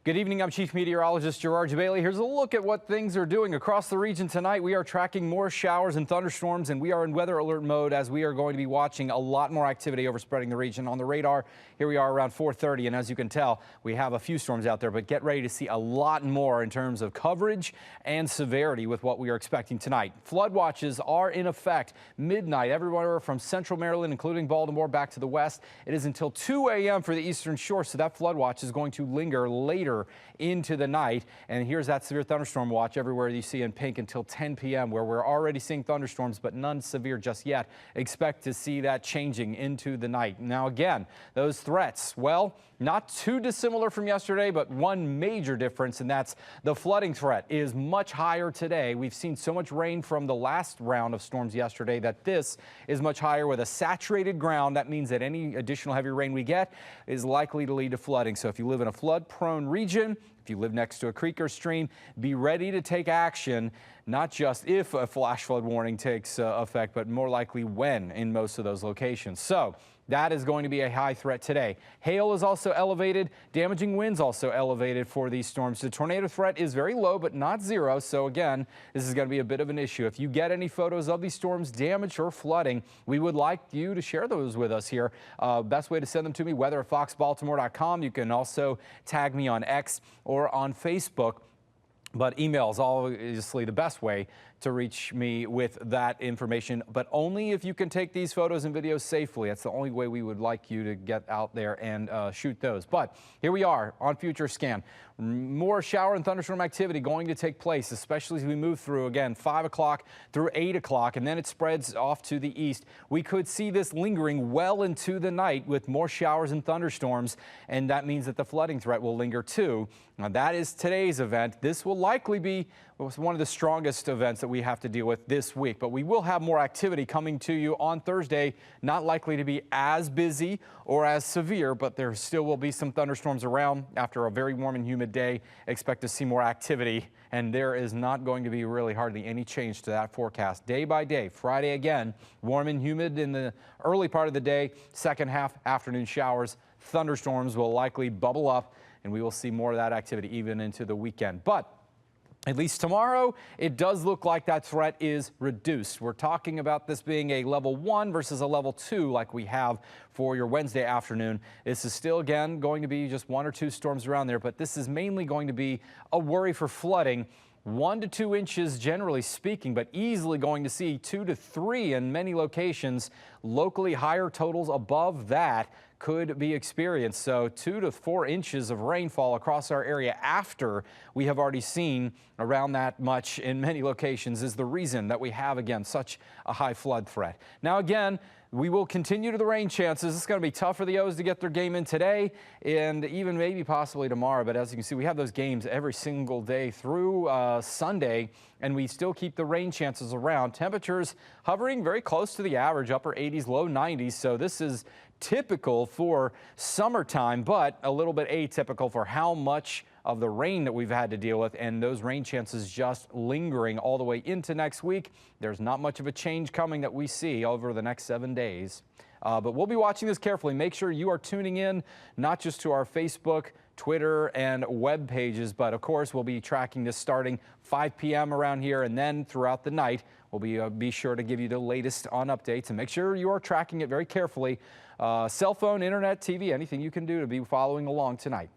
Good evening. I'm Chief Meteorologist Gerard Jebaily. Here's a look at what things are doing across the region tonight. We are tracking more showers and thunderstorms, and we are in weather alert mode as we are going to be watching a lot more activity overspreading the region. On the radar, here we are around 4:30, and as you can tell, we have a few storms out there, but get ready to see a lot more in terms of coverage and severity with what we are expecting tonight. Flood watches are in effect midnight everywhere from central Maryland, including Baltimore, back to the west. It is until 2 a.m. for the eastern shore, so that flood watch is going to linger later into the night. And here's that severe thunderstorm watch everywhere you see in pink until 10 p.m. where we're already seeing thunderstorms, but none severe just yet. Expect to see that changing into the night. Now again, those threats, well, not too dissimilar from yesterday, but one major difference, and that's the flooding threat is much higher today. We've seen so much rain from the last round of storms yesterday that this is much higher with a saturated ground. That means that any additional heavy rain we get is likely to lead to flooding. So if you live in a flood-prone region, if you live next to a creek or stream, be ready to take action, not just if a flash flood warning takes effect, but more likely when in most of those locations. So that is going to be a high threat today. Hail is also elevated. Damaging winds also elevated for these storms. The tornado threat is very low, but not zero. So again, this is going to be a bit of an issue. If you get any photos of these storms damage or flooding, we would like you to share those with us here. Best way to send them to me, weather@foxbaltimore.com. You can also tag me on X or on Facebook. But email is obviously the best way to reach me with that information, but only if you can take these photos and videos safely. That's the only way we would like you to get out there and shoot those. But here we are on Future Scan. More shower and thunderstorm activity going to take place, especially as we move through, again, 5 o'clock through 8 o'clock, and then it spreads off to the east. We could see this lingering well into the night with more showers and thunderstorms, and that means that the flooding threat will linger too. Now, that is today's event. This will likely be one of the strongest events that we have to deal with this week, but we will have more activity coming to you on Thursday. Not likely to be as busy or as severe, but there still will be some thunderstorms around after a very warm and humid day. Expect to see more activity, and there is not going to be really hardly any change to that forecast day by day. Friday again, warm and humid in the early part of the day. Second half, afternoon showers. Thunderstorms will likely bubble up, and we will see more of that activity even into the weekend. But at least tomorrow, it does look like that threat is reduced. We're talking about this being a level 1 versus a level 2 like we have for your Wednesday afternoon. This is still, again, going to be just 1 or 2 storms around there, but this is mainly going to be a worry for flooding. 1 to 2 inches generally speaking, but easily going to see 2 to 3 in many locations. Locally higher totals above that could be experienced. So 2 to 4 inches of rainfall across our area after we have already seen around that much in many locations is the reason that we have, again, such a high flood threat. Now, again, we will continue to the rain chances. It's going to be tough for the O's to get their game in today and even maybe possibly tomorrow. But as you can see, we have those games every single day through Sunday, and we still keep the rain chances around. Temperatures hovering very close to the average, upper 80s, low 90s. So this is typical for summertime, but a little bit atypical for how much of the rain that we've had to deal with, and those rain chances just lingering all the way into next week. There's not much of a change coming that we see over the next 7 days. But we'll be watching this carefully. Make sure you are tuning in, not just to our Facebook, Twitter, and web pages, but of course we'll be tracking this starting 5 p.m. around here, and then throughout the night we'll be sure to give you the latest on updates, and make sure you are tracking it very carefully. Cell phone, internet, TV, anything you can do to be following along tonight.